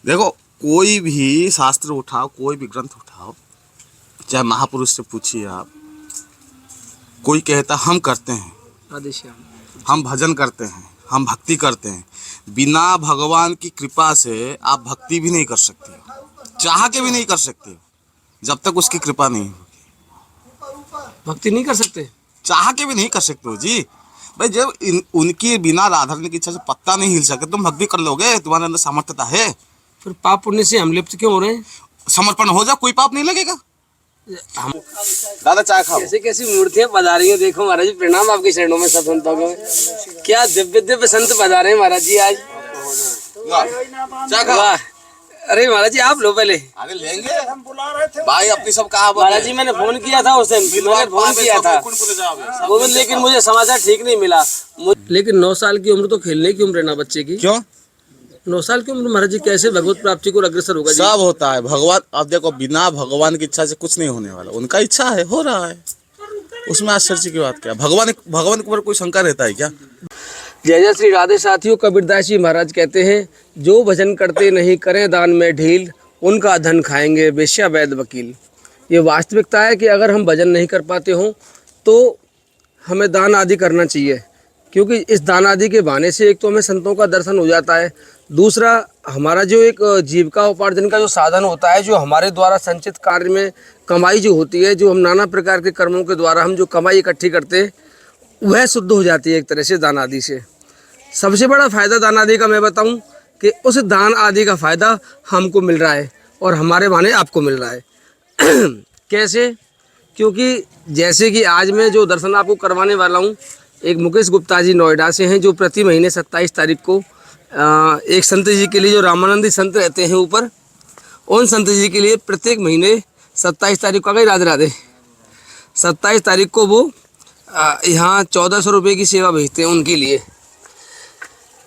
देखो, कोई भी शास्त्र उठाओ, कोई भी ग्रंथ उठाओ, चाहे महापुरुष से पूछिए आप, कोई कहता हम करते हैं, हम भजन करते हैं, हम भक्ति करते हैं। बिना भगवान की कृपा से आप भक्ति भी नहीं कर सकते हो, चाह के भी नहीं कर सकते हो, जब तक उसकी कृपा नहीं होगी। भक्ति नहीं कर सकते, चाह के भी नहीं कर सकते हो जी। भाई जब उनकी बिना राधरने की इच्छा से पत्ता नहीं हिल सके, तुम भक्ति कर लोगे? तुम्हारे अंदर सामर्थ्यता है? फिर पाप पुण्य से हम लिप्त क्यों हो रहे हैं? समर्पण हो जाओ, कोई पाप नहीं लगेगा। दादा चाय खाओ। कैसे कैसी मूर्तियां पधारी हैं, देखो महाराज जी, प्रणाम आपके चरणों में, सब संतों के। क्या दिव्य दिव्य संत पधारे हैं महाराज जी आज। चाय खाओ। अरे महाराज जी आप लो पहले। अरे लेंगे, हम बुला रहे थे भाई, अपनी सब कहा महाराज जी। मैंने फोन किया था उस दिन, मैंने फोन किया था वो, लेकिन मुझे समाचार ठीक नहीं मिला। लेकिन 9 साल की उम्र तो खेलने की उम्र है ना बच्चे की। क्यों 9 साल की उम्र महाराज जी कैसे भगवत प्राप्ति को अग्रसर होगा जी? सब होता है भगवान। अब देखो, बिना भगवान की इच्छा से कुछ नहीं होने वाला। उनका इच्छा है, हो रहा है, उसमें आश्चर्य की बात क्या? भगवान के ऊपर कोई शंका रहता है क्या? जय जय श्री राधे। साथियों, कबीरदास जी महाराज कहते हैं, जो भजन करते नहीं करें दान में ढील, उनका धन खाएंगे वेश्या वैद वकील। ये वास्तविकता है कि अगर हम भजन नहीं कर पाते हों तो हमें दान आदि करना चाहिए, क्योंकि इस दान आदि के बहाने से एक तो हमें संतों का दर्शन हो जाता है, दूसरा हमारा जो एक जीविका उपार्जन का जो साधन होता है, जो हमारे द्वारा संचित कार्य में कमाई जो होती है, जो हम नाना प्रकार के कर्मों के द्वारा हम जो कमाई इकट्ठी करते हैं, वह शुद्ध हो जाती है एक तरह से दान आदि से। सबसे बड़ा फ़ायदा दान आदि का मैं बताऊं कि उस दान आदि का फ़ायदा हमको मिल रहा है और हमारे बहाने आपको मिल रहा है। कैसे? क्योंकि जैसे कि आज मैं जो दर्शन आपको करवाने वाला हूं, एक मुकेश गुप्ता जी नोएडा से हैं, जो प्रति महीने 27 तारीख को एक संत जी के लिए, जो रामानंदी संत रहते हैं ऊपर, उन संत जी के लिए प्रत्येक महीने 27 तारीख को, गई राधे राधे, 27 तारीख को वो यहाँ 1400 रुपये की सेवा भेजते हैं उनके लिए।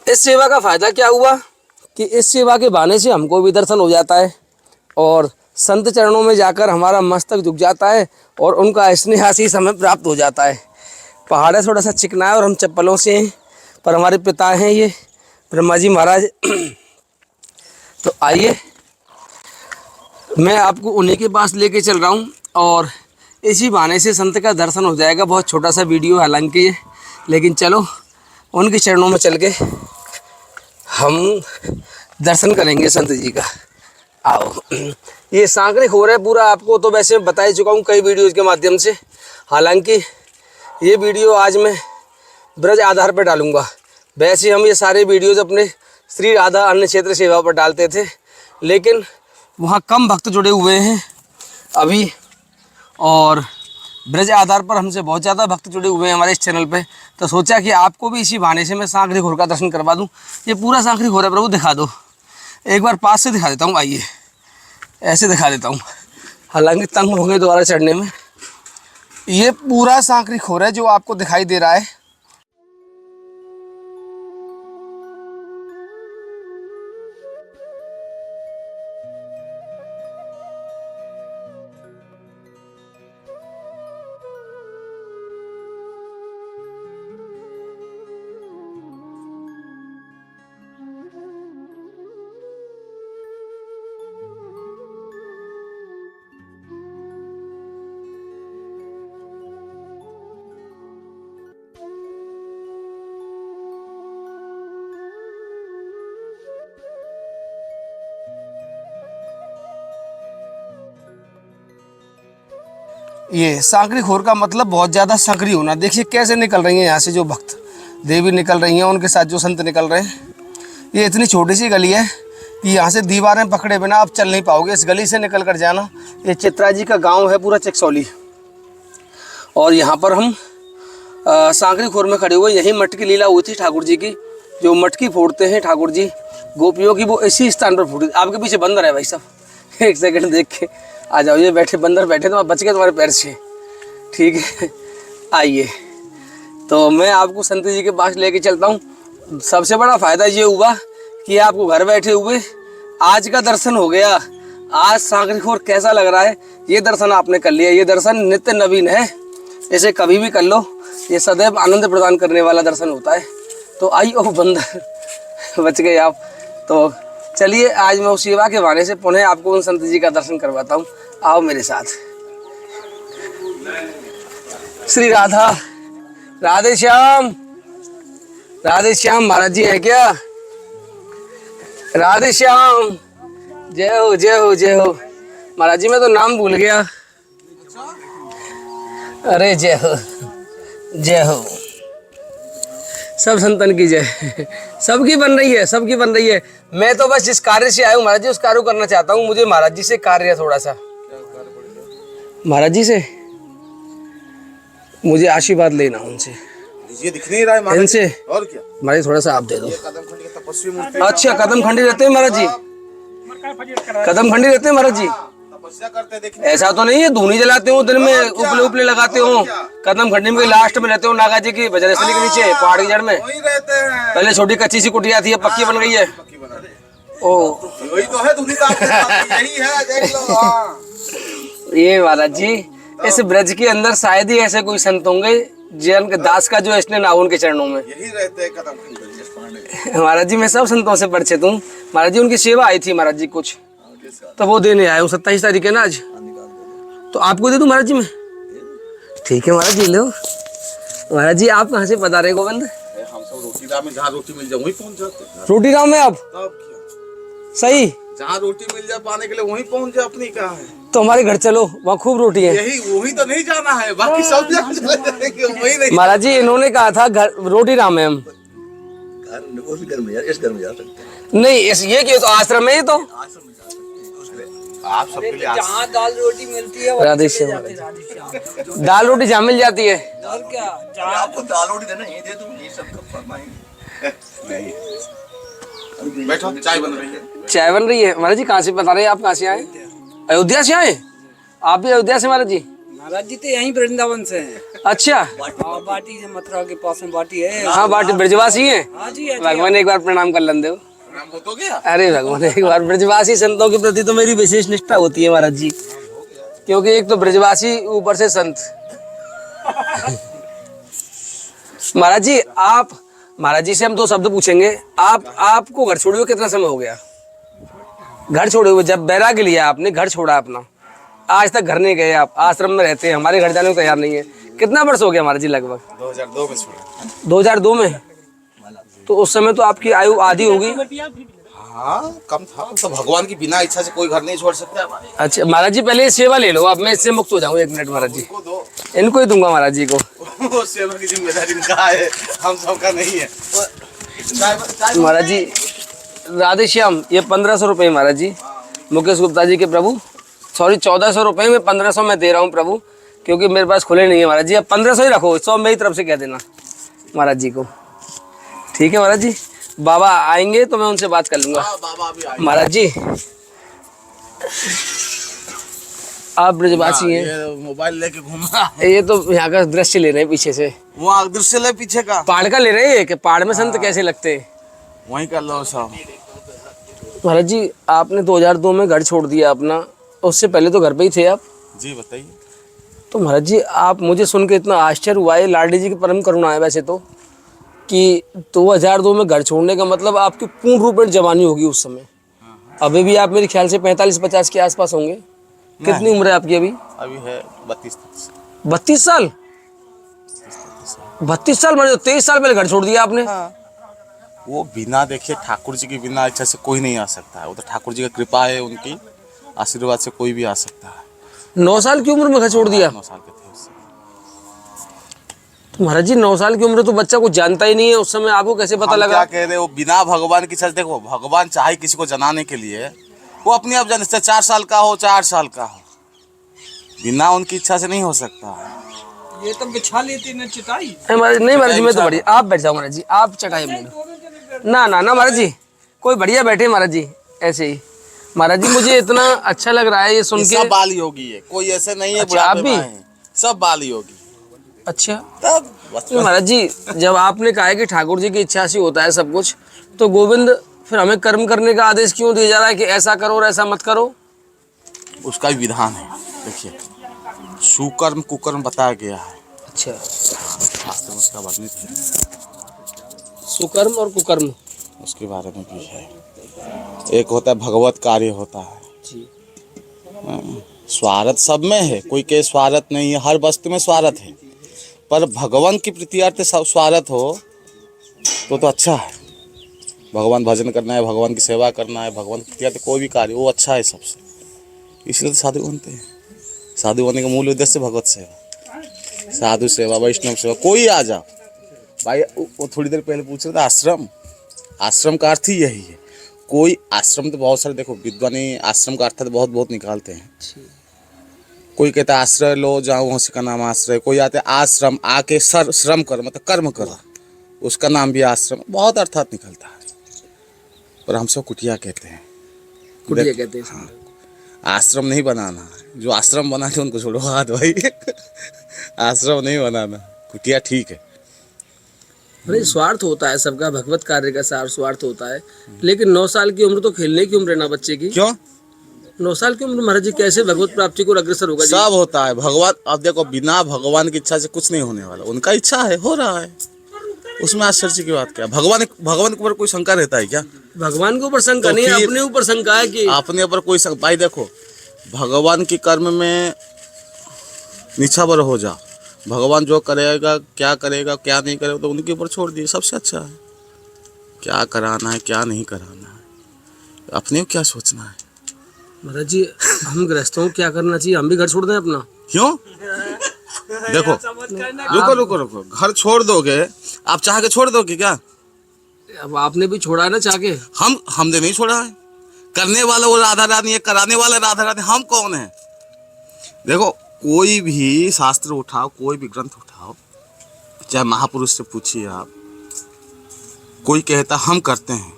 इस सेवा का फ़ायदा क्या हुआ कि इस सेवा के बहाने से हमको भी दर्शन हो जाता है और संत चरणों में जाकर हमारा मस्तक झुक जाता है और उनका स्नेह आशीष हमें प्राप्त हो जाता है। पहाड़ है थोड़ा सा चिकना है और हम चप्पलों से हैं, पर हमारे पिता हैं ये ब्रह्मा जी महाराज। तो आइए, मैं आपको उन्हीं के पास लेके चल रहा हूँ और इसी बहाने से संत का दर्शन हो जाएगा। बहुत छोटा सा वीडियो हालांकि ये, लेकिन चलो उनके चरणों में चल के हम दर्शन करेंगे संत जी का। आओ, ये सांकरे हो रहा है पूरा, आपको तो वैसे बता ही चुका हूँ कई वीडियोज़ के माध्यम से। हालांकि ये वीडियो आज मैं ब्रज आधार पर डालूँगा। वैसे हम ये सारे वीडियोज़ अपने श्री राधा अन्य क्षेत्र सेवा पर डालते थे, लेकिन वहाँ कम भक्त जुड़े हुए हैं अभी, और ब्रज आधार पर हमसे बहुत ज़्यादा भक्त जुड़े हुए हैं हमारे इस चैनल पे। तो सोचा कि आपको भी इसी बहाने से मैं सांकरी घोर का दर्शन करवा दूं। ये पूरा सांकरी घोर है प्रभु, दिखा दो एक बार, पास से दिखा देता हूँ। आइए, ऐसे दिखा देता हूँ, हालांकि तंग होंगे दोबारा चढ़ने में। ये पूरा सांकरी घोर है जो आपको दिखाई दे रहा है। ये सांकरी खोर का मतलब बहुत ज़्यादा सक्रिय होना। देखिए कैसे निकल रही हैं यहाँ से जो भक्त देवी निकल रही हैं, उनके साथ जो संत निकल रहे हैं। ये इतनी छोटी सी गली है कि यहाँ से दीवारें पकड़े बिना आप चल नहीं पाओगे, इस गली से निकल कर जाना। ये चित्रा जी का गांव है पूरा चिकसौली, और यहाँ पर हम सांकरी खोर में खड़े हुए। यही मटकी लीला हुई थी ठाकुर जी की, जो मटकी फोड़ते हैं ठाकुर जी गोपियों की, वो इसी स्थान पर फोड़ी। आपके पीछे बंदर है भाई साहब, एक सेकंड देख के आ जाओ। ये बैठे बंदर बैठे, तो बच गए तुम्हारे पैर से, ठीक है। आइए, तो मैं आपको संत जी के पास लेके चलता हूँ। सबसे बड़ा फ़ायदा ये हुआ कि आपको घर बैठे हुए आज का दर्शन हो गया। आज सांकरी खोर कैसा लग रहा है, ये दर्शन आपने कर लिया। ये दर्शन नित्य नवीन है, इसे कभी भी कर लो, ये सदैव आनंद प्रदान करने वाला दर्शन होता है। तो आई ओ बंदर, बच गए आप। तो चलिए आज मैं उस सेवा के बहाने से पुनः आपको उन संत जी का दर्शन करवाता हूँ। आओ मेरे साथ। श्री राधा, राधे श्याम, राधे श्याम। महाराज जी है क्या? राधे श्याम, जय हो जय हो जय हो। महाराज जी मैं तो नाम भूल गया। अरे जय हो जय हो। सब संतन की जय। सबकी बन रही है, सबकी बन रही है। मैं तो बस जिस कार्य से आया हूँ महाराज जी उस कार्य को करना चाहता हूँ। मुझे महाराज जी से कार्य है थोड़ा सा। महाराज जी से मुझे आशीर्वाद लेना उनसे। ये दिख नहीं रहा है महाराज इनसे और क्या? महाराज थोड़ा सा आप दे दो। कदमखंडी के तपस्वी मूर्ति। अच्छा कदम खंडी रहते हैं महाराज जी? कदम खंडी रहते हैं महाराज जी? तपस्या करते देखने। ऐसा तो नहीं है धूनी जलाते हो दिन में, उपले उपले लगाते हो। कदम खंडी में लास्ट में रहते हो नागा जी की भजन स्थली के नीचे पहाड़ की जड़ में। वहीं रहते हैं। पहले छोटी कच्ची सी कुटिया थी, अब पक्की बन गई है। ओ वही तो है धुनी ताप यही है, देख लो। हाँ। ये महाराज जी इस ब्रज के अंदर शायद ही ऐसे कोई संत होंगे जिनके दास का जो स्नेह ना हो उनके चरणों में। यही रहते हैं कदमखंडी। महाराज जी मैं सब संतों से परिचित हूँ। महाराज जी उनकी सेवा आई थी महाराज जी कुछ, तो वो देने आया हूँ। 27 तारीख है ना आज, तो आपको दे दूं महाराज जी मैं? ठीक है महाराज जी लो। महाराज जी आप कहाँ से बता रहे गोविंद? हम सब रोटी राम में, जहाँ रोटी मिल जाए वहीं पहुंच जाते हैं। रोटी राम में आप? तब क्या, सही। जहाँ रोटी मिल जाए पाने के लिए वहीं पहुंच जाए। अपनी कहाँ है? तो हमारे घर चलो, वहाँ खूब रोटी है। यही वही तो नहीं जाना है, बाकी सब जगह चले जाएंगे, वही नहीं। महाराज जी इन्होंने कहा था घर रोटी राम है। हम घर में इस घर में जा सकते नहीं, इस ये क्यों? तो आश्रम है ये तो। आप सबके लिए जहाँ दाल रोटी मिलती है राधे श्याम। दाल रोटी जहाँ मिल जाती है। और क्या, आपको दाल रोटी देना ये दे दूं, ये सब कब फरमाएंगे? नहीं बैठो, चाय बन रही है। चाय बन रही है। महाराज जी कहाँ से बता रहे हैं आप? कहाँ से आए? अयोध्या से आए? आप भी अयोध्या से महाराज जी? महाराज जी तो यहीं वृंदावन से हैं। अच्छा। हाँ, बाटी से मथुरा के पास में बाटी है। हाँ बाटी ब्रजवासी है। हाँ जी, हाँ जी। भगवान एक बार प्रणाम कर लें दो। नाम हो तो गया। अरे भगवान एक बार ब्रजवासी संतों के प्रति तो मेरी विशेष निष्ठा होती है महाराज जी, क्योंकि एक तो ब्रजवासी ऊपर से संत। महाराज जी आप, महाराज जी से हम 2 शब्द पूछेंगे। आपको घर छोड़े हुए कितना समय हो गया? घर छोड़े हुए जब बैराग्य लिया आपने, घर छोड़ा अपना, आज तक घर नहीं गए आप, आश्रम में रहते हैं, हमारे घर जाने को तैयार नहीं है। कितना वर्ष हो गया महाराज जी? लगभग 2002 में छोड़ा। 2002 में? तो उस समय तो आपकी आयु आधी होगी। हाँ कम था, तो भगवान की बिना इच्छा से कोई घर नहीं छोड़ सकता है भाई। अच्छा महाराज जी पहले सेवा ले लो, अब मैं इससे मुक्त हो जाऊँ। 1 मिनट महाराज जी, इनको दो। इनको ही दूंगा महाराज जी को। वो सेवा की जिम्मेदारी इनका है, हम सबका नहीं है। महाराज जी राधे श्याम, ये 1500 रुपये महाराज जी मुकेश गुप्ता जी के प्रभु, सॉरी 1400 रुपये में 1500 मैं दे रहा हूँ प्रभु, क्योंकि मेरे पास खुले नहीं है महाराज जी। अब 1500 ही रखो, 100 मेरी तरफ से कह देना महाराज जी को। ठीक है महाराज जी, बाबा आएंगे तो मैं उनसे बात कर लूंगा। बाबा भी आए। महाराज जी आप ब्रजवासी हैं, ये मोबाइल लेके घूम रहा है। ये तो यहाँ का दृश्य ले रहे हैं पीछे से। वो दृश्य ले पीछे का, पहाड़ का ले रहे हैं कि पहाड़ में संत कैसे लगते हैं? वहीं कर लो सब। महाराज जी आपने 2002 में घर छोड़ दिया अपना, उससे पहले तो घर पे ही थे आप। जी बताइए। तो महाराज जी आप, मुझे सुन के इतना आश्चर्य हुआ है, लाडी जी की परम करुणा है वैसे तो, कि 2002 में घर छोड़ने का मतलब आपकी पूर्ण रूप में जवानी होगी उस समय। अभी भी आप मेरे ख्याल से 45-50 के आसपास होंगे। कितनी उम्र है आपकी अभी? अभी है 32 32 साल। 32 साल मतलब 23 साल पहले घर छोड़ दिया आपने। वो बिना देखे ठाकुर जी की बिना इच्छा से कोई नहीं आ सकता है। वो तो ठाकुर जी की कृपा है, उनकी आशीर्वाद से कोई भी आ सकता है। 9 साल की उम्र में घर छोड़ दिया? 9 साल के थे उससे। तो महाराज जी 9 साल की उम्र तो बच्चा कुछ जानता ही नहीं है, उस समय आपको कैसे पता हम लगा? क्या कह रहे हो, बिना भगवान की इच्छा से। देखो भगवान चाहे किसी को जनाने के लिए, वो अपने आप जाने, 4 साल का हो 4 साल का हो, बिना उनकी इच्छा से नहीं हो सकता। ये तो बिछा लेती ना चटाई। नहीं महाराज जी मैं तो बढ़िया, आप बैठ जाओ महाराज जी, आप चटाई अपनी। ना महाराज जी कोई बढ़िया बैठे महाराज जी ऐसे ही। महाराज जी मुझे इतना अच्छा लग रहा है ये सुन के। सब बाल योगी है, कोई ऐसे नहीं है। अच्छा, आप भी? सब बाल योगी। अच्छा तब तो महाराज जी जब आपने कहा है कि ठाकुर जी की इच्छा से होता है सब कुछ, तो गोविंद फिर हमें कर्म करने का आदेश क्यों दिया जा रहा है कि ऐसा करो और ऐसा मत करो? उसका भी विधान है। देखिए सुकर्म कुकर्म बताया गया है। अच्छा, शास्त्र में उसका वर्णित है, सुकर्म और कुकर्म उसके बारे में भी है। एक होता है भगवत कार्य होता है। जी। स्वार्थ सब में है, कोई के स्वार्थ नहीं है, हर वस्तु में स्वार्थ है, पर भगवान की प्रीत्यर्थ सब स्वार्थ हो तो अच्छा है। भगवान भजन करना है, भगवान की सेवा करना है, भगवान की प्रीत्यर्थ कोई भी कार्य वो अच्छा है सबसे, इसलिए तो साधु बनते हैं। साधु बनने का मूल उद्देश्य भगवत सेवा, साधु सेवा, वैष्णव सेवा। कोई आ जाओ भाई, वो थोड़ी देर पहले पूछ रहे थे आश्रम, आश्रम का अर्थ ही यही है। कोई आश्रम तो बहुत सारे, देखो विद्वानी आश्रम का अर्थ तो बहुत बहुत निकालते हैं। कोई कहता है आश्रय लो जाओ, वहाँ से का नाम आश्रय। कोई आते आश्रम आके श्रम कर, मतलब कर्म करा, उसका नाम भी आश्रम। बहुत अर्थात निकलता है, पर हम सब कुटिया कहते हैं। कुटिया कहते हैं। हाँ, आश्रम नहीं बनाना है, जो आश्रम बनाते उनको छोड़ो हाथ भाई। आश्रम नहीं बनाना, कुटिया ठीक है। अरे स्वार्थ होता है सबका, भगवत कार्य का सार स्वार्थ होता है। लेकिन 9 साल की उम्र तो खेलने की उम्र है ना बच्चे की। क्यों 9 साल की उम्र महाराज जी कैसे भगवत प्राप्ति को अग्रसर होगा जी? सब होता है भगवान। अब देखो बिना भगवान की इच्छा से कुछ नहीं होने वाला, उनका इच्छा है हो रहा है, उसमें आश्चर्य की बात क्या। भगवान के ऊपर कोई शंका रहता है क्या? भगवान के ऊपर शंका तो नहीं, फिर अपने ऊपर शंका है कि अपने ऊपर कोई शंका। भाई देखो भगवान के कर्म में निछावर हो जा, भगवान जो करेगा क्या करेगा क्या नहीं करेगा तो उनके ऊपर छोड़ दिए, सबसे अच्छा है। क्या कराना है क्या नहीं कराना है, अपने को क्या सोचना है। महाराज जी हम गृहस्थों को क्या करना चाहिए, हम भी घर छोड़ दें अपना? क्यों देखो रुको रुको, घर छोड़ दोगे आप, चाह के छोड़ दोगे क्या? अब आपने भी छोड़ा है ना चाह के। हमने नहीं छोड़ा है, करने वाला वो राधा रानी है, कराने वाला राधा रानी, हम कौन है? देखो कोई भी शास्त्र उठाओ, कोई भी ग्रंथ उठाओ, चाहे महापुरुष से पूछिए आप, कोई कहता हम करते हैं,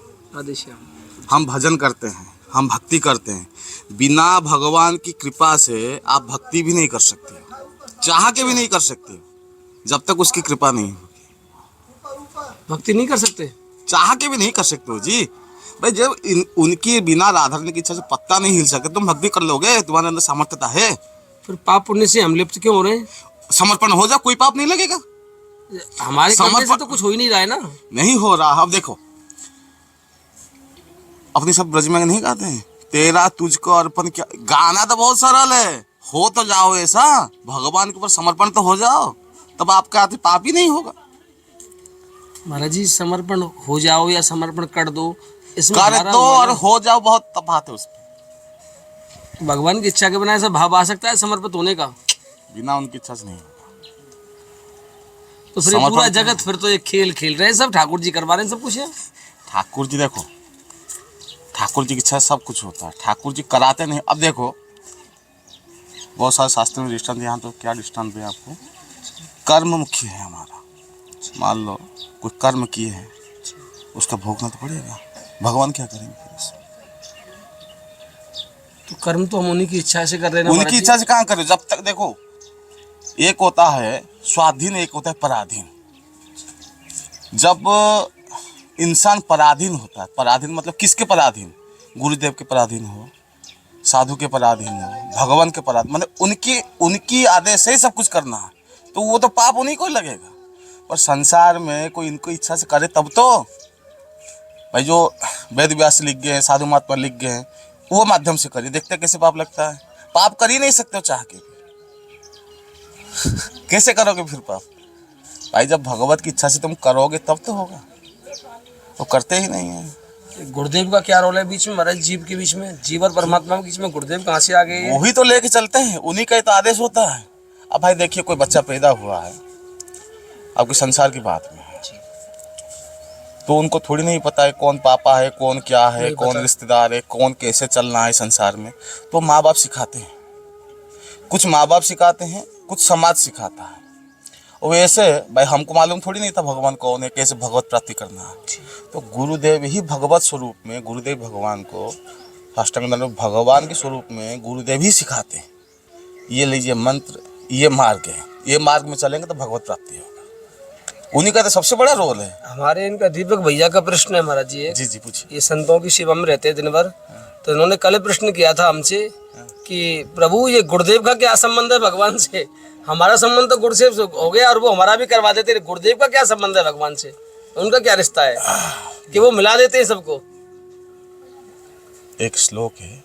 हम भजन करते हैं, हम भक्ति करते हैं। बिना भगवान की कृपा से आप भक्ति भी नहीं कर सकते, चाह के भी नहीं कर सकते, जब तक उसकी कृपा नहीं होगी। भक्ति नहीं कर सकते, चाह के भी नहीं कर सकते हो जी। भाई जब उनकी बिना राधा रानी की इच्छा से पत्ता नहीं हिल सके, तुम भक्ति कर लोगे? तुम्हारे अंदर सामर्थ्यता है? फिर पाप पुण्य से हम लिप्त क्यों हो रहे हैं? समर्पण हो जा, कोई पाप नहीं लगेगा। हमारे करने से तो कुछ हो ही नहीं रहा है ना। नहीं हो रहा। अब देखो अपनी सब ब्रज में नहीं गाते हैं, तेरा तुझको अर्पण किया। गाना तो बहुत सरल है, हो तो जाओ ऐसा, भगवान के ऊपर समर्पण तो हो जाओ, तब आपका पाप ही नहीं होगा। महाराज जी समर्पण हो जाओ या समर्पण कर दो, इसमें कर दो और हो जाओ, बहुत तफात है उसमें। भगवान की इच्छा के बिना ऐसा भाव आ सकता है समर्पित होने का? बिना उनकी इच्छा से नहीं होगा। तो फिर पूरा जगत फिर तो ये खेल खेल रहे हैं सब, ठाकुर जी करवा रहे हैं सब कुछ है। ठाकुर जी देखो, ठाकुर जी की इच्छा सब कुछ होता है, ठाकुर जी कराते नहीं। अब देखो बहुत सारे शास्त्रों में दृष्टांत, यहाँ तो क्या दृष्टांत दें आपको। कर्म मुख्य है हमारा, मान लो कोई कर्म किए हैं, उसका भोगना तो पड़ेगा। भगवान क्या करेंगे फिर उसमें? तो कर्म तो हम उन्हीं की इच्छा से कर रहे हैं। उनकी इच्छा से कहाँ करें? जब तक देखो एक होता है स्वाधीन, एक होता है पराधीन। जब इंसान पराधीन होता है, पराधीन मतलब किसके पराधीन? गुरुदेव के पराधीन हो, साधु के पराधीन हो, भगवान के पराधीन, मतलब उनकी आदेश से ही सब कुछ करना है, तो वो तो पाप उन्हीं को लगेगा। और संसार में कोई इनको इच्छा से करे तब तो। भाई जो वेद व्यास लिख गए हैं, साधु महात्मा लिख गए हैं, वो माध्यम से करिए, देखते कैसे पाप लगता है। पाप कर ही नहीं सकते हो चाह के कैसे करोगे फिर पाप? भाई जब भगवत की इच्छा से तुम करोगे तब तो होगा, वो करते ही नहीं है। गुरुदेव का क्या रोल है बीच में महाराज? जीव के बीच में, जीव और परमात्मा के बीच में गुरुदेव कहाँ से आ गए? वही तो लेके चलते हैं, उन्हीं का तो आदेश होता है। अब भाई देखिए कोई बच्चा पैदा हुआ है आपके संसार की बात में, तो उनको थोड़ी नहीं पता है कौन पापा है, कौन क्या है, कौन रिश्तेदार है, कौन कैसे चलना है संसार में। तो माँ बाप सिखाते हैं, कुछ माँ बाप सिखाते हैं, कुछ समाज सिखाता है। और वैसे भाई हमको मालूम थोड़ी नहीं था भगवान कौन है, कैसे भगवत प्राप्ति करना है। तो गुरुदेव ही भगवत स्वरूप में, गुरुदेव भगवान को अष्टांग भगवान के स्वरूप में गुरुदेव ही सिखाते हैं, ये लीजिए मंत्र, ये मार्ग है, ये मार्ग में चलेंगे तो भगवत प्राप्ति होगा। उन्हीं का तो सबसे बड़ा रोल है। हमारे इनका दीपक भैया का प्रश्न है महाराज जी। जी पूछिए। ये संतों की सेवा में रहते हैं दिन भर, तो इन्होंने कल प्रश्न किया था हमसे कि प्रभु ये गुरुदेव का क्या संबंध है भगवान से? हमारा संबंध तो गुरुदेव से हो गया और वो हमारा भी करवा देते हैं, गुरुदेव का क्या संबंध है भगवान से? उनका क्या रिश्ता है कि वो मिला देते हैं सबको? एक श्लोक है,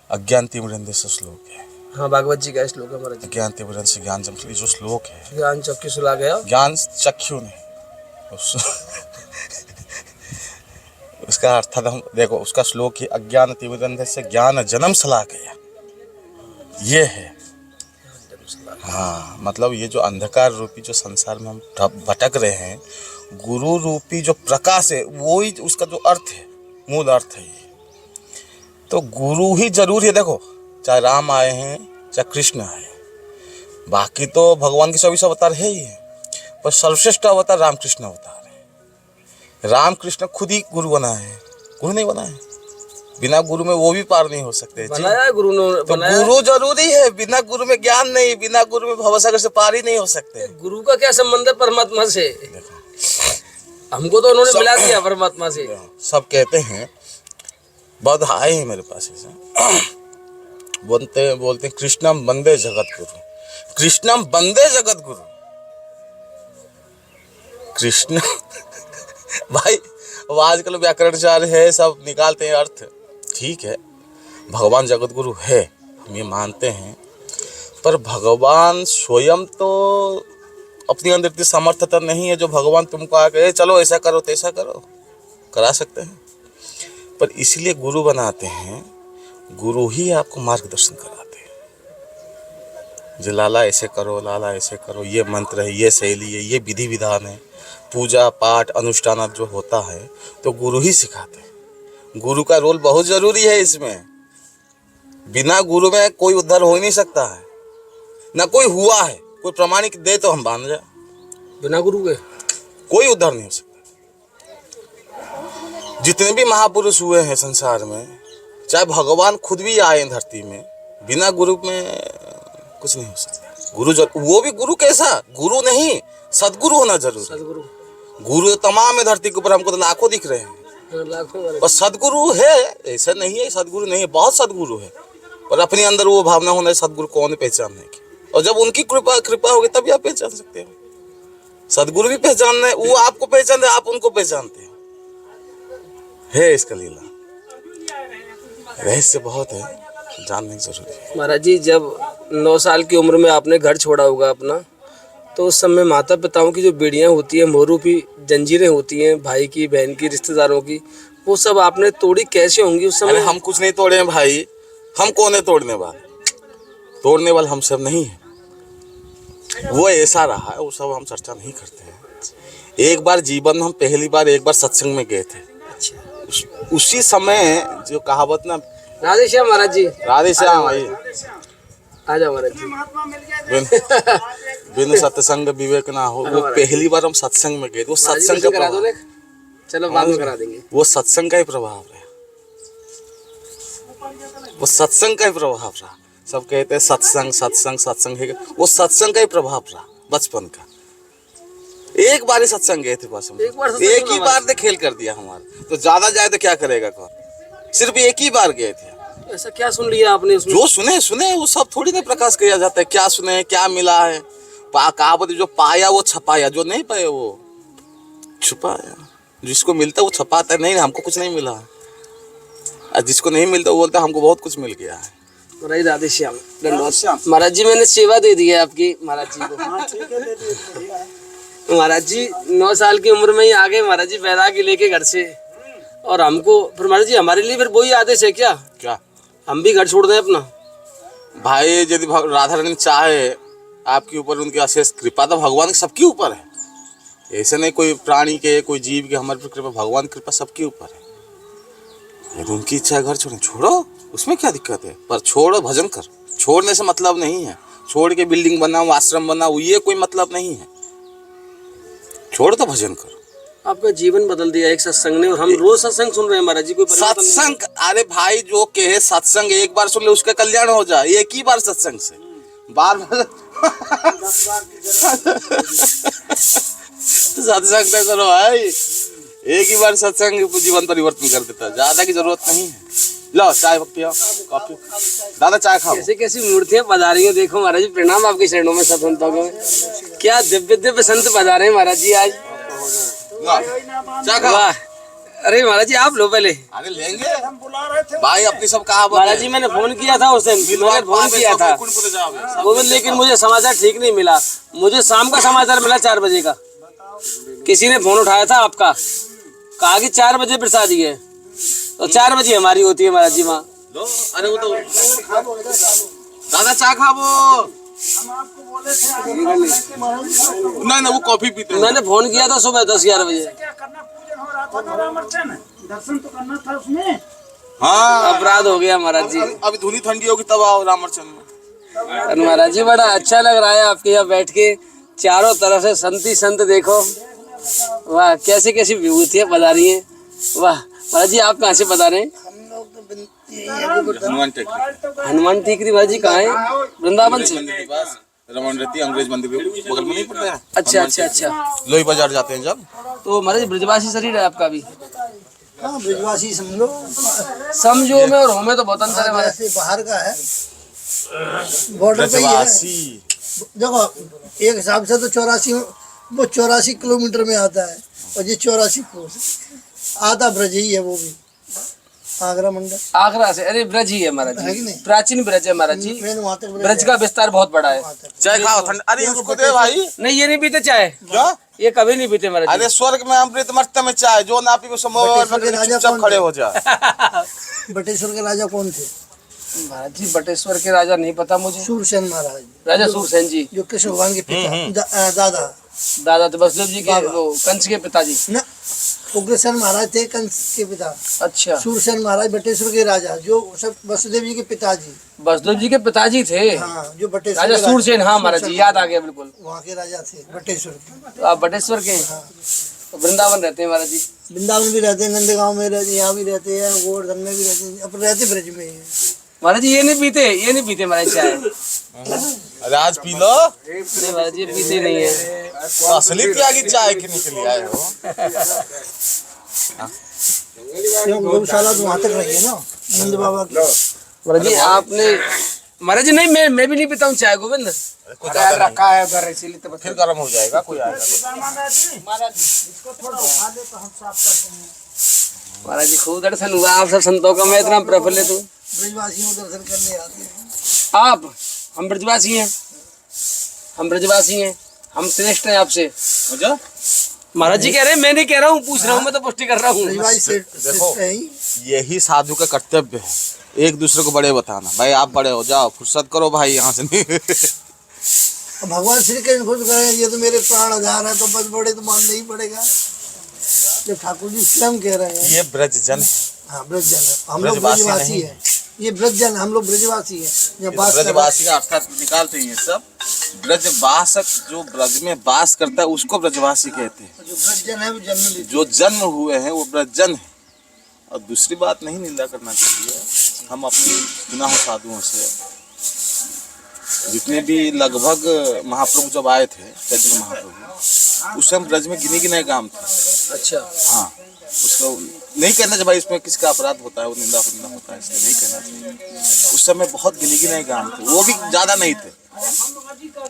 अज्ञान तिमिरंधस्य श्लोक है। हाँ, भागवत जी का श्लोक है महाराज जी। ज्ञान तिमिरंधस्य ज्ञान चक्षु, जो श्लोक है, ज्ञान चक्षु सुला गया, ज्ञान चक्षु नहीं, उसका अर्थ हम देखो, उसका श्लोक ही अज्ञान तिमिरंधस्य ज्ञान जन्म सला गया, ये है। हाँ, मतलब ये जो अंधकार रूपी जो संसार में हम भटक रहे हैं, गुरु रूपी जो प्रकाश है, वो ही उसका जो अर्थ है, मूल अर्थ है ये। तो गुरु ही जरूर है। देखो, चाहे राम आए हैं चाहे कृष्ण आए, बाकी तो भगवान के 24 अवतार है ही है, पर सर्वश्रेष्ठ अवतार रामकृष्ण अवतार है। रामकृष्ण खुद ही गुरु बना है, गुरु नहीं बना है। बिना गुरु में वो भी पार नहीं हो सकते। बनाया है गुरु ने, तो गुरु जरूरी है, बिना गुरु में ज्ञान नहीं, बिना गुरु में भवसागर से पार ही नहीं हो सकते। गुरु का क्या संबंध है परमात्मा से? हमको तो उन्होंने मिला दिया परमात्मा से। सब कहते हैं, बहुत आए हैं मेरे पास ऐसे, बोलते हैं कृष्णम वंदे जगत गुरु, कृष्णम वंदे जगत गुरु। कृष्ण भाई, अब आजकल व्याकरणचार्य है, सब निकालते हैं अर्थ, ठीक है, भगवान जगत गुरु है, हम ये मानते हैं, पर भगवान स्वयं तो अपनी अंदर इतनी सामर्थ्यता नहीं है जो भगवान तुमको आके चलो ऐसा करो तैसा करो, करा सकते हैं। पर इसलिए गुरु बनाते हैं, गुरु ही आपको मार्गदर्शन कराते हैं। जो लाला ऐसे करो, लाला ऐसे करो, ये मंत्र है, ये शैली है, ये विधि विधान है, पूजा पाठ अनुष्ठान जो होता है, तो गुरु ही सिखाते हैं। गुरु का रोल बहुत जरूरी है इसमें। बिना गुरु में कोई उद्धार हो ही नहीं सकता है, ना कोई हुआ है। कोई प्रमाणिक दे तो हम मान जाए, बिना गुरु के कोई उद्धार नहीं हो सकता। जितने भी महापुरुष हुए हैं संसार में, चाहे भगवान खुद भी आए धरती में, बिना गुरु में कुछ नहीं हो सकता। गुरु वो भी गुरु कैसा? गुरु नहीं, सदगुरु होना जरूरी। सदगुरु, गुरु तमाम है धरती के ऊपर, हमको तो लाखों दिख रहे हैं, लाखों। पर सदगुरु है ऐसा नहीं है, सदगुरु नहीं है, बहुत सदगुरु है, पर अपने अंदर वो भावना होना है सदगुरु कौन पहचानने की। और जब उनकी कृपा होगी तभी आप पहचान सकते हो। सदगुरु भी पहचानना है, वो आपको पहचानते हैं, आप उनको पहचानते हो, है इसका लीला। रहस्य बहुत है, जानने की जरूरी है। महाराज जी, जब 9 साल की उम्र में आपने घर छोड़ा होगा अपना, तो उस समय माता पिताओं की जो बेड़ियां होती हैं, मोहरूपी जंजीरें होती हैं, भाई की, बहन की, रिश्तेदारों की, वो सब आपने तोड़ी कैसे होंगी उस समय? अरे हम कुछ नहीं तोड़े हैं भाई, हम कौन है तोड़ने वाले? तोड़ने वाले हम सब नहीं है, वो ऐसा रहा है, वो सब हम चर्चा नहीं करते हैं। एक बार जीवन में हम पहली बार एक बार सत्संग में गए थे। अच्छा। उसी समय जो कहावत ना, राधे श्याम महाराज जी, राधे श्याम भाई, आ जाओ महाराज जी। बिन सत्संग विवेक ना हो। वो पहली बार हम सत्संग में गए, वो सत्संग का करा दो प्रभाव, ना, चलो बाद में करा देंगे। वो सत्संग का ही प्रभाव रहा, वो सत्संग का ही प्रभाव रहा। सब कहते हैं सत्संग सत्संग सत्संग है, वो सत्संग का ही प्रभाव रहा बचपन का। एक बार ही सत्संग गए थे बस हम, एक ही बार ने खेल कर दिया हमारा। तो ज्यादा जाए तो क्या करेगा कौन? सिर्फ एक ही बार गए थे। ऐसा क्या सुन लिया आपने उसमें? जो सुने वो सब थोड़ी ना प्रकाश किया जाता है। क्या सुने, क्या मिला है? कहावत, जो पाया वो छपाया, जो नहीं पाया वो छुपाया। जिसको मिलता है वो छपाता है। नहीं, हमको कुछ नहीं मिला, और जिसको नहीं मिलता वो बोलता है हमको बहुत कुछ मिल गया है। महाराज राधे श्याम, महाराज जी मैंने सेवा दे दी है आपकी महाराज जी को। महाराज जी 9 साल की उम्र में ही आ गए महाराज जी बैरागी लेके घर से, और हमको फिर महाराज जी हमारे लिए फिर वही आदेश है क्या हम भी घर छोड़ दें अपना? भाई यदि राधा रानी चाहे आपके ऊपर, उनकी अशेष कृपा तो भगवान की सबके ऊपर है। ऐसे नहीं कोई प्राणी के, कोई जीव के हमारे पर कृपा, भगवान की कृपा सबके ऊपर है। यदि उनकी इच्छा है घर छोड़ो, उसमें क्या दिक्कत है? पर छोड़ो, भजन कर। छोड़ने से मतलब नहीं है, छोड़ के बिल्डिंग बनाओ, आश्रम बनाओ, ये कोई मतलब नहीं है। छोड़ तो भजन करो। आपका जीवन बदल दिया एक सत्संग ने, और हम रोज सत्संग सुन रहे हैं महाराज जी। कोई सत्संग, अरे भाई जो कहे सत्संग एक बार सुन ले उसका कल्याण हो जाए, एक ही बार सत्संग से बार सत्संग नहीं करो भाई, एक ही बार सत्संग जीवन परिवर्तन कर देता है, ज्यादा की जरूरत नहीं है। लो चाय पियो, कॉफी, दादा चाय खाओ। कैसे कैसी मूर्तियां पधार रही हैं, देखो महाराज जी। प्रणाम आपके चरणों में सब संतों को। क्या दिव्य दिव्य संत पधारे हैं महाराज जी आज। चाय खाओ। अरे महाराज जी आप लो पहले। अरे लेंगे भाई अपनी सब कहा महाराज जी मैंने फोन किया था उस दिन, मैंने फोन किया था गोविंद, लेकिन मुझे समाचार ठीक नहीं मिला। मुझे शाम का समाचार मिला 4 बजे का, किसी ने फोन उठाया था आपका, कहा कि 4 बजे प्रसाद है, तो 4 बजे हमारी होती है महाराज जी वहाँ। अरे वो तो दादा चाय खाबो नहीं वो कॉफी पीते हैं। मैंने फोन किया था सुबह 10-11 बजे। दर्शन तो करना था उसमें। हाँ अपराध हो गया महाराज जी। अभी धुनी ठंडी होगी तब आओ रामचंद्र में। महाराज जी बड़ा अच्छा लग रहा है आपके यहाँ बैठ के, चारों तरफ से संत संत देखो, वाह कैसी कैसी विभूतियाँ बता रही हैं। वाह महाराज जी आप कहाँ से बता रहे हैं? हनुमान टेकरी महाराज जी कहाँ है? वृंदावन से। रमन रहती अंग्रेज मंदिर के बगल में नहीं पड़ता है? अच्छा अच्छा अच्छा। लोही बाजार जाते हैं जब। तो महाराज ब्रजवासी शरीर है आपका भी? हाँ ब्रजवासी समझो, समझो में और हो में तो बहुत अंतर है महाराज। ऐसे बाहर का है, बॉर्डर पे ही है। देखो एक हिसाब से तो 84 किलोमीटर में आता है, और ये 84 कोस आधा ब्रज ही है, वो भी आगरा मंडल। आगरा से? अरे ब्रज ही है महाराज है कि जी, नहीं? प्राचीन ब्रज है महाराज जी। मैंने वहाँ तक ब्रज का विस्तार बहुत बड़ा है। चाय खाओ ठंड। अरे उसको दे भाई। नहीं ये नहीं पीते चाय, क्या? ये कभी नहीं पीते महाराज अरे स्वर्ग में अमृत मरते में चाय, जो ना पी वो चुपचाप खड़े हो जाए। बटेश्वर के राजा कौन थे? महाराज जी बटेश्वर के राजा नहीं पता मुझे। सूरसेन महाराज, राजा सूरसेन जी, जो कृष्ण भगवान के पिता दादा दादा तो वसुदेव जी के, वो कंस के पिताजी न, उग्रसेन महाराज थे कंस के पिता। अच्छा। सूरसेन महाराज बटेश्वर के राजा, जो सब वसुदेव जी के पिताजी, वसुदेव जी के पिताजी थे। हाँ जो बटेश्वर राजा के सूरसेन, हाँ महाराज जी याद आ गया बिल्कुल। वहाँ के राजा थे बटेश्वर के। तो आप बटेश्वर के हैं? तो वृंदावन रहते हैं महाराज जी? वृंदावन भी रहते हैं, नंदगांव में रहते, यहाँ भी रहते हैं, गोवर्धन में भी रहते हैं, अब रहते ब्रज में ही हैं। महाराज जी ये नहीं पीते महाराज चाय? अरे आज पी लो। नहीं महाराज जी पीते नहीं है। तो असली त्यागी चाय के निकल आए हो। गौशाला तो वहाँ तक रही है ना नंद बाबा की। महाराज जी आपने, महाराज जी नहीं मैं भी नहीं पीता हूँ चाय गोविंद, रखा है उधर इसीलिए तो फिर गर्म हो जाएगा कोई आएगा। महाराज जी खूब दर्शन हुआ आप सब संतों का, मैं इतना प्रफुल्लित हूँ। ब्रजवासियों को दर्शन करने आते हैं आप, हम ब्रजवासी हैं, हम ब्रजवासी हैं, हम श्रेष्ठ हैं आपसे। महाराज जी कह रहे हैं, मैं नहीं कह रहा हूँ, पूछ रहा हूँ, मैं तो पुष्टि कर रहा हूँ। ब्रजवासी देखो है ही। यही साधु का कर्तव्य है, एक दूसरे को बड़े बताना। भाई आप बड़े हो जाओ, फुर्सत करो भाई यहाँ से। नहीं भगवान श्री कृष्ण खुद कहें ये तो मेरे प्राण आधार है, तो बस बड़े तो मानना ही पड़ेगा, जब ठाकुर जी स्वयं कह रहे हैं। ये ब्रज जन, हाँ ब्रज जन है, हम लोग ब्रजवासी है, ये ब्रज जन, हम लोग ब्रजवासी है। ब्रजवासी का अर्थात निकालते हैं ये सब। ब्रजवासक जो ब्रज में वास करता है उसको ब्रजवासी कहते हैं। जो ब्रज जन है वो जन्म, जो जन्म हुए हैं वो ब्रजजन है। और दूसरी बात नहीं निंदा करना चाहिए। हम अपने गुनाह साधुओं से, जितने भी लगभग महाप्रभु जब आए थे, चैतन्य महाप्रभु, उस समय ब्रज में गिने गिने गांव थे। अच्छा। हाँ, उसको नहीं कहना चाहिए भाई इसमें किसका अपराध होता है, वो निंदा होता है, इसलिए नहीं कहना चाहिए। उस समय बहुत गिने गिने गांव थे, वो भी ज्यादा नहीं थे।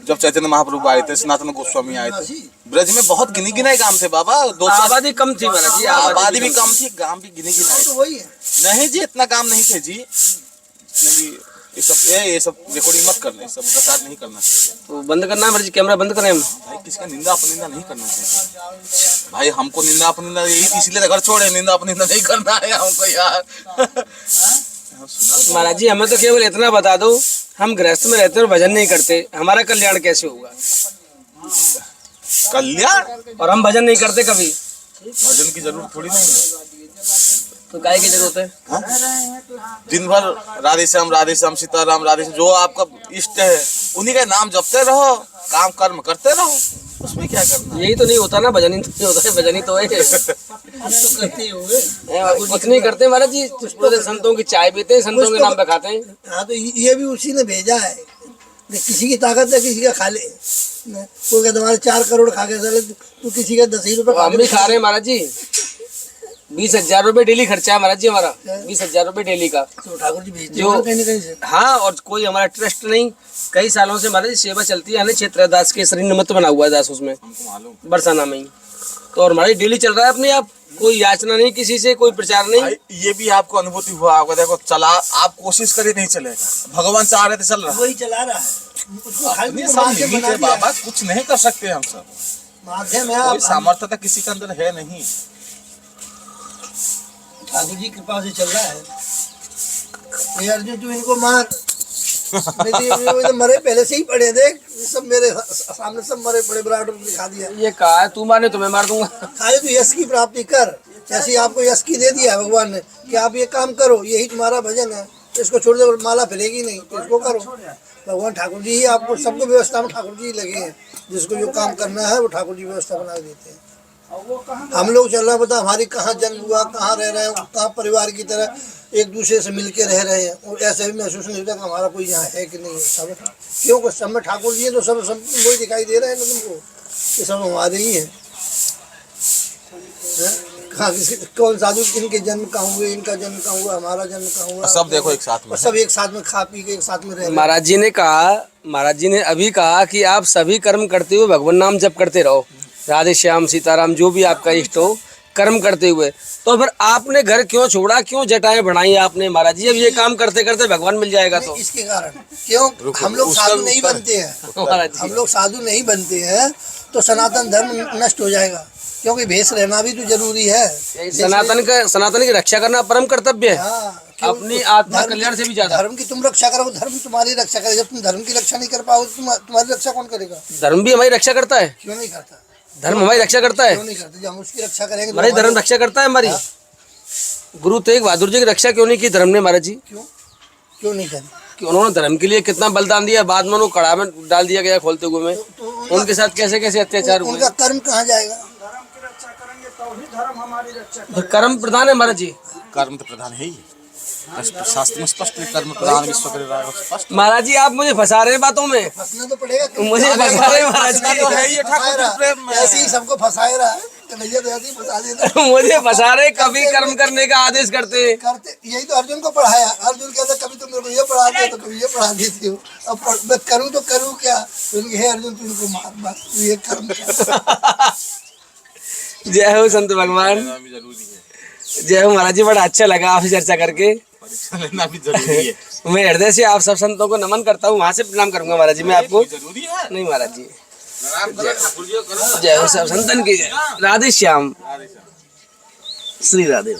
जब चैतन्य महाप्रभु आए थे, सनातन गोस्वामी आए थे, ब्रज में बहुत गिने गिने गांव थे बाबा। 200 आबादी कम थी महाराज जी, आबादी भी कम थी, गांव भी गिने गिने तो वही है। नहीं जी, इतना काम नहीं थे जी। नहीं ये सब रिकॉर्डिंग मत करना, ये सब प्रचार नहीं करना चाहिए। तो बंद करना है महाराज जी, कैमरा बंद करें हम? भाई किसका निंदा अपनिंदा नहीं करना चाहिए। भाई हमको निंदा अपनिंदा यही इसलिए घर छोड़े, निंदा अपनिंदा नहीं करना है हमको यार। महाराज जी हमें तो केवल इतना बता दो, हम गृहस्थ में रहते और भजन नहीं करते, हमारा कल्याण कैसे होगा? कल्याण? और हम भजन नहीं करते कभी, भजन की जरूरत थोड़ी नहीं है। तो काय की जरूरत है? दिन भर राधे श्याम सीताराम राधे श्याम, जो आपका इष्ट है उन्हीं का नाम जपते रहो, काम कर्म करते रहो, उसमें क्या करना। यही तो नहीं होता ना, भजन ही तो नहीं होता है, भजन ही तो है। तो करते ही होंगे, कुछ नहीं करते महाराज जी, पूरे संतों की चाय पीते हैं, संतों के नाम पे खाते हैं। हाँ तो ये भी उसी ने भेजा है, किसी की ताकत है किसी का खा ले। कोई कहता तुम्हारे 4 करोड़ खा के चले, तू किसी का 10 ही रुपए हम भी खा रहे हैं महाराज जी। 20,000 रुपए डेली खर्चा है महाराज जी हमारा, 20,000 रुपए डेली का। तो ठाकुर जी भेजते जो हैं कहीं न कहीं से। हाँ, और कोई हमारा ट्रस्ट नहीं, कई सालों से महाराज जी सेवा चलती है। क्षेत्र दास के श्री निमित्त बना हुआ है दास, उसमें हमको मालूम। बरसाना में ही। तो और हमारी डेली चल रहा है अपने आप, कोई याचना नहीं किसी से, कोई प्रचार नहीं। भाई, ये भी आपको अनुभूति हुआ होगा। देखो चला, आप कोशिश करिए नहीं चलेगा, भगवान चाह रहे थे चल रहा है। वही चला रहा है उसको, खाली अपनी तुमको सब माध्यम लिमिट बना है दिया बाबा, कुछ नहीं कर सकते हम सब। माध्यम है। कोई आप सामर्थ्यता किसी के अंदर है नहीं। ठाकुर जी कृपा से चल रहा है। ये अर्जुन तू इनको मार, नहीं तो ये तो मरे पहले से ही पड़े, देख सब मेरे सामने सब मरे पड़े, विराट रूप दिखा दिया। ये कहा है तू माने तो मैं मार दूंगा। खाली तू यश की प्राप्ति कर, जैसे आपको यश की दे दिया भगवान ने कि आप ये काम करो, यही तुम्हारा भजन है, इसको छोड़ दो, माला फैलेगी नहीं, तो इसको करो। भगवान ठाकुर जी ही आपको, सबको व्यवस्था में ठाकुर जी लगे हैं, जिसको जो काम करना है वो ठाकुर जी व्यवस्था बना देते हैं। हम लोग चल रहे हैं, बता हमारी कहाँ जन्म हुआ, कहाँ रह रहे हैं, कहाँ परिवार की तरह एक दूसरे से मिलके रह रहे हैं, और ऐसे भी महसूस नहीं होता कि हमारा कोई यहाँ है कि नहीं है। सब क्योंकि सब में ठाकुर जी है, तो सब वही दिखाई दे रहे हैं ना तुमको, ये सब हमारे ही हैं। कहाँ कौन साधु, इनके जन्म कहाँ हुए, इनका जन्म कहाँ हुआ, हमारा जन्म कहाँ हुआ, सब देखो एक साथ में, और सब एक साथ में खा पी के एक साथ में रह रहे हैं। महाराज जी ने कहा, महाराज जी ने अभी कहा कि आप सभी कर्म करते हुए भगवान नाम जप करते रहो, राधे श्याम सीताराम जो भी आपका इष्ट हो, कर्म करते हुए। तो फिर आपने घर क्यों छोड़ा, क्यों जटाएं बढ़ाई आपने महाराज जी? अब ये काम करते करते भगवान मिल जाएगा तो। इसके कारण क्यों हम लोग साधु नहीं बनते हैं, महाराज हम जी लोग साधु नहीं बनते हैं तो सनातन धर्म नष्ट हो जाएगा, क्योंकि भेष रहना भी तो जरूरी है। सनातन की रक्षा करना परम कर्तव्य है, हाँ, क्यों? अपनी आत्मा कल्याण से भी ज्यादा। धर्म की तुम रक्षा करो, धर्म तुम्हारी रक्षा करे। जब तुम धर्म की रक्षा नहीं कर पाओ, तुम्हारी रक्षा कौन करेगा? धर्म भी हमारी रक्षा करता है, क्यों नहीं करता? धर्म हमारी रक्षा करता है, क्यों नहीं करते? जब हम उसकी रक्षा करेंगे हमारी धर्म रक्षा करता है हमारी। गुरु तेग बहादुर जी की रक्षा क्यों नहीं की धर्म ने महाराज जी? क्यों क्यों नहीं करें? कि उन्होंने धर्म के लिए कितना बलिदान दिया, बाद में उनको कड़ा में डाल दिया गया खोलते हुए में। उनके साथ कैसे कैसे अत्याचार हुए। उनका कर्म कहाँ जाएगा? धर्म की रक्षा करेंगे तो ही धर्म हमारी रक्षा तो कर्म प्रधान है महाराज जी। कर्म तो प्रधान है ही, शास्त्र में स्पष्ट है, कर्म प्रधान विश्व करे स्पष्ट। महाराज जी आप मुझे फंसा रहे हैं बातों में, फंसना तो पड़ेगा, मुझे फंसा रहे हैं महाराज फंसना तो है ही, जी। ठाकुर जी प्रेम में। ऐसे ही सबको फंसाए रहा है, कन्हैया तो ऐसे ही फंसा देता मुझे फंसा रहे, कभी कर्म करने का आदेश करते हैं। करते। यही तो अर्जुन को पढ़ाया, अर्जुन कहता कभी तुम मेरे को ये पढ़ाते हो तो कभी ये पढ़ा देते हो, अब मैं करूँ तो करूँ क्या? हे अर्जुन तू इनको मार, बस तू ये कर्म कर। जय हो संत भगवान, जय हो महाराज जी। बड़ा अच्छा लगा आपसे चर्चा करके, परीक्षा लेना भी जरूरी है। मैं हृदय से आप सब संतों को नमन करता हूँ, वहाँ से प्रणाम करूंगा महाराज जी मैं आपको। जरूरी है नहीं महाराज जी, ठाकुर जी को करो। जय हो सब संतन की, राधे श्याम, श्री राधे।